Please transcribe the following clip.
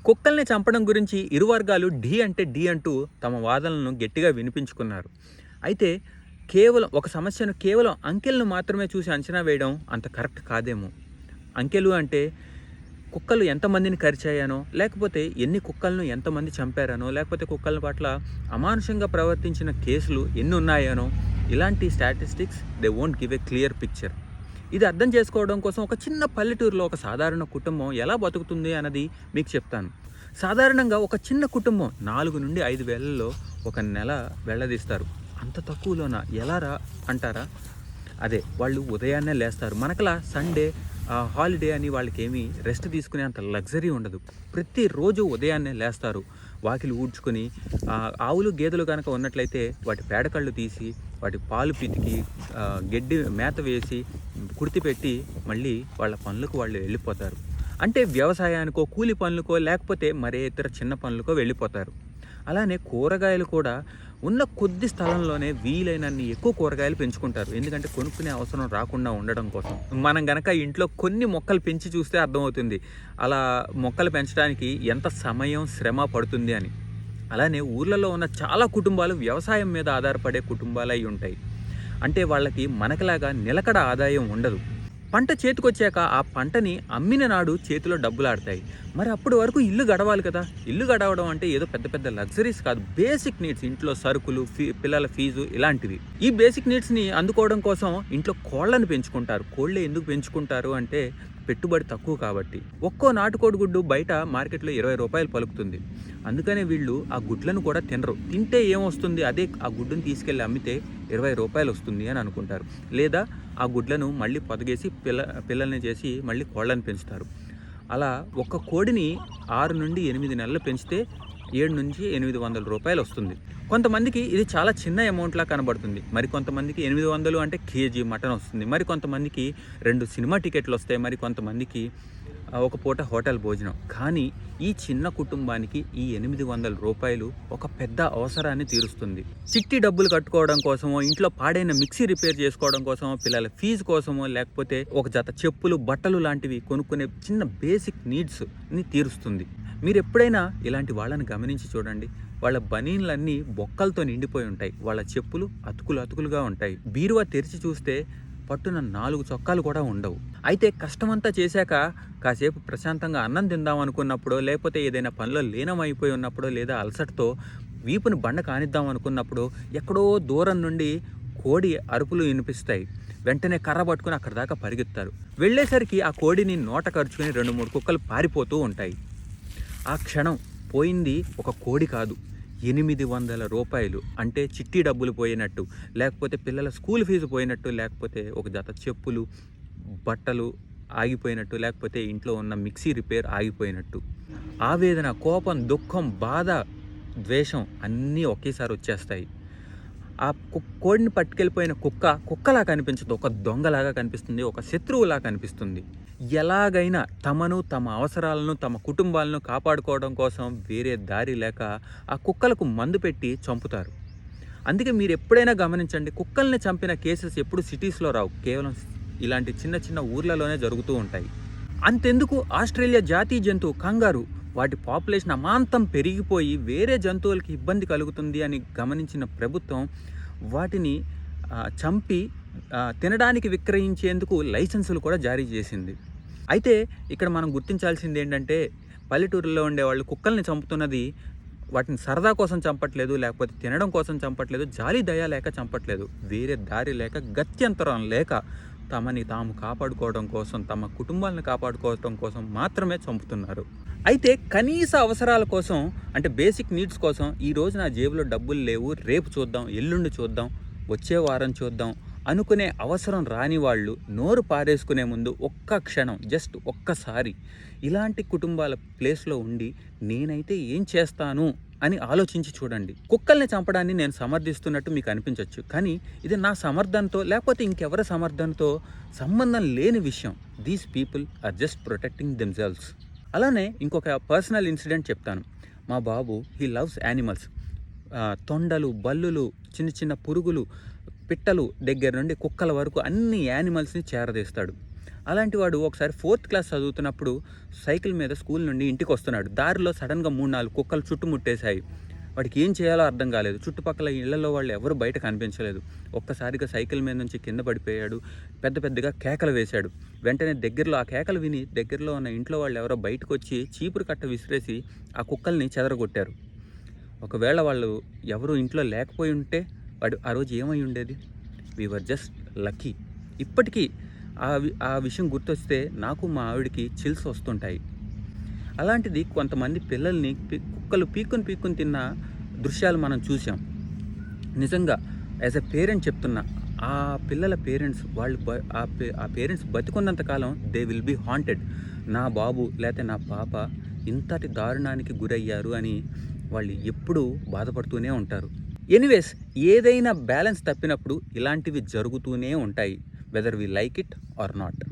కుక్కల్ని చంపడం గురించి ఇరు వర్గాలు ఢీ అంటే ఢీ అంటూ తమ వాదనలను గట్టిగా వినిపించుకున్నారు. అయితే కేవలం ఒక సమస్యను కేవలం అంకెలను మాత్రమే చూసి అంచనా వేయడం అంత కరెక్ట్ కాదేమో. అంకెలు అంటే కుక్కలు ఎంతమందిని కరిచాయనో, లేకపోతే ఎన్ని కుక్కలను ఎంతమంది చంపారనో, లేకపోతే కుక్కల పట్ల అమానుషంగా ప్రవర్తించిన కేసులు ఎన్ని ఉన్నాయనో, ఇలాంటి statistics they won't give a clear picture. ఇది అర్థం చేసుకోవడం కోసం ఒక చిన్న పల్లెటూరులో ఒక సాధారణ కుటుంబం ఎలా బతుకుతుంది అన్నది మీకు చెప్తాను. సాధారణంగా ఒక చిన్న కుటుంబం 4 నుండి 5 వేలల్లో ఒక నెల వెళ్ళదీస్తారు. అంత తక్కువలోన ఎలా రా అంటారా? అదే వాళ్ళు ఉదయాన్నే లేస్తారు. మనకలా సండే హాలిడే అని వాళ్ళకేమీ రెస్ట్ తీసుకునే అంత లగ్జరీ ఉండదు. ప్రతిరోజు ఉదయాన్నే లేస్తారు, వాకిలి ఊడ్చుకొని, ఆవులు గేదెలు కనుక ఉన్నట్లయితే వాటి పేడకళ్ళు తీసి వాటి పాలు పితికి గడ్డి మేత వేసి కుడితి పెట్టి మళ్ళీ వాళ్ళ పనులకు వాళ్ళు వెళ్ళిపోతారు. అంటే వ్యవసాయానికో కూలి పనులకో లేకపోతే మరే ఇతర చిన్న పనులకో వెళ్ళిపోతారు. అలానే కూరగాయలు కూడా ఉన్న కొద్ది స్థలంలోనే వీలైనన్ని ఎక్కువ కూరగాయలు పెంచుకుంటారు. ఎందుకంటే కొనుక్కునే అవసరం రాకుండా ఉండడం కోసం. మనం గనక ఇంట్లో కొన్ని మొక్కలు పెంచి చూస్తే అర్థమవుతుంది అలా మొక్కలు పెంచడానికి ఎంత సమయం శ్రమ పడుతుంది అని. అలానే ఊర్లలో ఉన్న చాలా కుటుంబాలు వ్యవసాయం మీద ఆధారపడే కుటుంబాలు అయి ఉంటాయి. అంటే వాళ్ళకి మనకలాగా నిలకడ ఆదాయం ఉండదు. పంట చేతికొచ్చాక ఆ పంటని అమ్మిన నాడు చేతిలో డబ్బులు ఆడతాయి. మరి అప్పటి వరకు ఇల్లు గడవాలి కదా. ఇల్లు గడవడం అంటే ఏదో పెద్ద పెద్ద లగ్జరీస్ కాదు, బేసిక్ నీడ్స్. ఇంట్లో సరుకులు, పిల్లల ఫీజు ఇలాంటివి. ఈ బేసిక్ నీడ్స్ని అందుకోవడం కోసం ఇంట్లో కోళ్ళని పెంచుకుంటారు. కోళ్ళే ఎందుకు పెంచుకుంటారు అంటే పెట్టుబడి తక్కువ కాబట్టి. ఒక్కో నాటుకోడి గుడ్డు బయట మార్కెట్లో 20 రూపాయలు పలుకుతుంది. అందుకనే వీళ్ళు ఆ గుడ్లను కూడా తినరు. తింటే ఏమొస్తుంది, అదే ఆ గుడ్డును తీసుకెళ్ళి అమ్మితే 20 రూపాయలు వస్తుంది అని అనుకుంటారు. లేదా ఆ గుడ్లను మళ్ళీ పొదగేసి పిల్లల్ని చేసి మళ్ళీ కోళ్ళని పెంచుతారు. అలా ఒక్క కోడిని 6 నుండి 8 నెలలు పెంచితే 7 నుంచి 800 రూపాయలు వస్తుంది. కొంతమందికి ఇది చాలా చిన్న అమౌంట్లా కనబడుతుంది. మరి కొంతమందికి 800 అంటే కేజీ మటన్ వస్తుంది. మరి కొంతమందికి 2 సినిమా టికెట్లు వస్తాయి. మరి కొంతమందికి ఒక పూట హోటల్ భోజనం. కానీ ఈ చిన్న కుటుంబానికి ఈ 800 రూపాయలు ఒక పెద్ద అవసరాన్ని తీరుస్తుంది. చిట్టి డబ్బులు కట్టుకోవడం కోసమో, ఇంట్లో పాడైన మిక్సీ రిపేర్ చేసుకోవడం కోసమో, పిల్లల ఫీజు కోసమో, లేకపోతే ఒక జత చెప్పులు బట్టలు లాంటివి కొనుక్కునే చిన్న బేసిక్ నీడ్స్ని తీరుస్తుంది. మీరు ఎప్పుడైనా ఇలాంటి వాళ్ళని గమనించి చూడండి. వాళ్ళ బనీన్లన్నీ బొక్కలతో నిండిపోయి ఉంటాయి. వాళ్ళ చెప్పులు అతుకులుగా ఉంటాయి. బీరువా తెరిచి చూస్తే పట్టున 4 చొక్కాలు కూడా ఉండవు. అయితే కష్టమంతా చేశాక కాసేపు ప్రశాంతంగా అన్నం తిందాం అనుకున్నప్పుడో, లేకపోతే ఏదైనా పనిలో లీనమైపోయి ఉన్నప్పుడో, లేదా అలసటతో వీపుని బండ కానిద్దాం అనుకున్నప్పుడు ఎక్కడో దూరం నుండి కోడి అరుపులు వినిపిస్తాయి. వెంటనే కర్ర పట్టుకుని అక్కడి దాకా పరిగెత్తారు. వెళ్ళేసరికి ఆ కోడిని నోట కరుచుకొని 2-3 కుక్కలు పారిపోతూ ఉంటాయి. ఆ క్షణం పోయింది ఒక కోడి కాదు, 800 రూపాయలు. అంటే చిట్టి డబ్బులు పోయినట్టు, లేకపోతే పిల్లల స్కూల్ ఫీజు పోయినట్టు, లేకపోతే ఒక జత చెప్పులు బట్టలు ఆగిపోయినట్టు, లేకపోతే ఇంట్లో ఉన్న మిక్సీ రిపేర్ ఆగిపోయినట్టు. ఆవేదన, కోపం, దుఃఖం, బాధ, ద్వేషం అన్నీ ఒకేసారి వచ్చేస్తాయి. ఆ కోడిని పట్టుకెళ్ళిపోయిన కుక్కలా కనిపించదు, ఒక దొంగలాగా కనిపిస్తుంది, ఒక శత్రువులా కనిపిస్తుంది. ఎలాగైనా తమను, తమ అవసరాలను, తమ కుటుంబాలను కాపాడుకోవడం కోసం వేరే దారి లేక ఆ కుక్కలకు మందు పెట్టి చంపుతారు. అందుకే మీరు ఎప్పుడైనా గమనించండి, కుక్కల్ని చంపిన కేసెస్ ఎప్పుడు సిటీస్లో రావు, కేవలం ఇలాంటి చిన్న చిన్న ఊర్లలోనే జరుగుతూ ఉంటాయి. అంతెందుకు, ఆస్ట్రేలియా జాతీయ జంతువు కంగారు, వాటి పాపులేషన్ అమాంతం పెరిగిపోయి వేరే జంతువులకి ఇబ్బంది కలుగుతుంది అని గమనించిన ప్రభుత్వం వాటిని చంపి తినడానికి విక్రయించేందుకు లైసెన్సులు కూడా జారీ చేసింది. అయితే ఇక్కడ మనం గుర్తించాల్సింది ఏంటంటే, పల్లెటూరులో ఉండేవాళ్ళు కుక్కల్ని చంపుతున్నది వాటిని సరదా కోసం చంపట్లేదు, లేకపోతే తినడం కోసం చంపట్లేదు, జాలి దయ లేక చంపట్లేదు. వేరే దారి లేక, గత్యంతరం లేక తమని తాము కాపాడుకోవడం కోసం, తమ కుటుంబాలను కాపాడుకోవడం కోసం మాత్రమే చంపుతున్నారు. అయితే కనీస అవసరాల కోసం, అంటే బేసిక్ నీడ్స్ కోసం, ఈరోజు నా జేబులో డబ్బులు లేవు, రేపు చూద్దాం, ఎల్లుండి చూద్దాం, వచ్చే వారం చూద్దాం అనుకునే అవసరం రాని వాళ్ళు నోరు పారేసుకునే ముందు ఒక్క క్షణం, జస్ట్ ఒక్కసారి ఇలాంటి కుటుంబాల ప్లేస్లో ఉండి నేనైతే ఏం చేస్తాను అని ఆలోచించి చూడండి. కుక్కల్ని చంపడాన్ని నేను సమర్థిస్తున్నట్టు మీకు అనిపించవచ్చు, కానీ ఇది నా సమర్థనతో లేకపోతే ఇంకెవరి సమర్థనతో సంబంధం లేని విషయం. These people are just protecting themselves. అలానే ఇంకొక పర్సనల్ ఇన్సిడెంట్ చెప్తాను. మా బాబు హీ లవ్స్ యానిమల్స్. తొండలు, బల్లులు, చిన్న చిన్న పురుగులు, పిట్టలు దగ్గర నుండి కుక్కల వరకు అన్ని యానిమల్స్ని చేరదీస్తాడు. అలాంటి వాడు ఒకసారి 4th క్లాస్ చదువుతున్నప్పుడు సైకిల్ మీద స్కూల్ నుండి ఇంటికి వస్తున్నాడు. దారిలో సడన్గా 3-4 కుక్కలు చుట్టుముట్టేశాయి. వాడికి ఏం చేయాలో అర్థం కాలేదు. చుట్టుపక్కల ఇళ్లలో వాళ్ళు ఎవరు బయట కనిపించలేదు. ఒక్కసారిగా సైకిల్ మీద నుంచి కింద పడిపోయాడు. పెద్ద పెద్దగా కేకలు వేశాడు. వెంటనే దగ్గరలో ఆ కేకలు విని దగ్గరలో ఉన్న ఇంట్లో వాళ్ళు ఎవరో బయటకు వచ్చి చీపురు కట్ట విసిరేసి ఆ కుక్కల్ని చెదరగొట్టారు. ఒకవేళ వాళ్ళు ఎవరు ఇంట్లో లేకపోయి ఉంటే వాడు ఆ రోజు ఏమై ఉండేది? We were just lucky. ఇప్పటికీ ఆ విషయం గుర్తొస్తే నాకు మా ఆవిడకి చిల్స్ వస్తుంటాయి. అలాంటిది కొంతమంది పిల్లల్ని కుక్కలు పీక్కుని తిన్న దృశ్యాలు మనం చూసాం. నిజంగా యాజ్ ఎ పేరెంట్ చెప్తున్నా, ఆ పిల్లల పేరెంట్స్ వాళ్ళు ఆ పేరెంట్స్ బతికున్నంత కాలం దే విల్ బీ హాంటెడ్. నా బాబు లేకపోతే నా పాప ఇంతటి దారుణానికి గురయ్యారు అని వాళ్ళు ఎప్పుడూ బాధపడుతూనే ఉంటారు. ఎనీవేస్, ఏదైనా బ్యాలెన్స్ తప్పినప్పుడు ఇలాంటివి జరుగుతూనే ఉంటాయి, whether we like it or not.